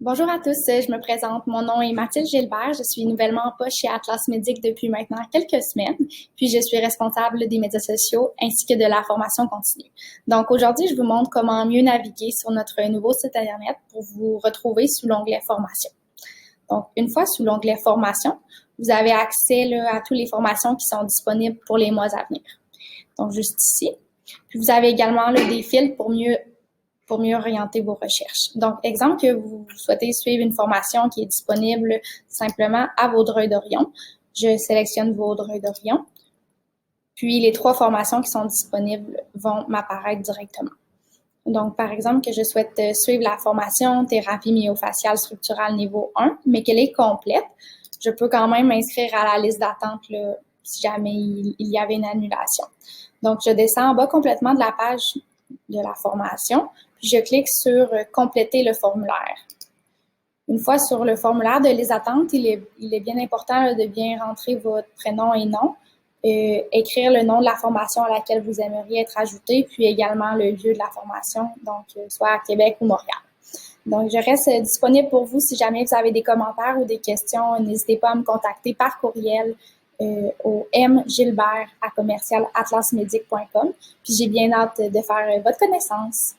Bonjour à tous, je me présente. Mon nom est Mathilde Gilbert. Je suis nouvellement en poste chez Atlas Médic depuis maintenant quelques semaines. Puis je suis responsable des médias sociaux ainsi que de la formation continue. Donc aujourd'hui, je vous montre comment mieux naviguer sur notre nouveau site Internet pour vous retrouver sous l'onglet Formation. Donc une fois sous l'onglet Formation, vous avez accès à toutes les formations qui sont disponibles pour les mois à venir. Donc juste ici. Puis vous avez également des fils pour mieux orienter vos recherches. Donc, exemple que vous souhaitez suivre une formation qui est disponible simplement à Vaudreuil-Dorion. Je sélectionne Vaudreuil-Dorion. Puis, les 3 formations qui sont disponibles vont m'apparaître directement. Donc, par exemple, que je souhaite suivre la formation thérapie myofaciale structurale niveau 1, mais qu'elle est complète, je peux quand même m'inscrire à la liste d'attente si jamais il y avait une annulation. Donc, je descends en bas complètement de la page de la formation, puis je clique sur « Compléter le formulaire ». Une fois sur le formulaire de liste d'attente, il est bien important de bien rentrer votre prénom et nom, écrire le nom de la formation à laquelle vous aimeriez être ajouté, puis également le lieu de la formation, donc soit à Québec ou Montréal. Donc, je reste disponible pour vous si jamais vous avez des commentaires ou des questions. N'hésitez pas à me contacter par courriel au mgilbert@atlasmedic.com. Puis j'ai bien hâte de faire votre connaissance.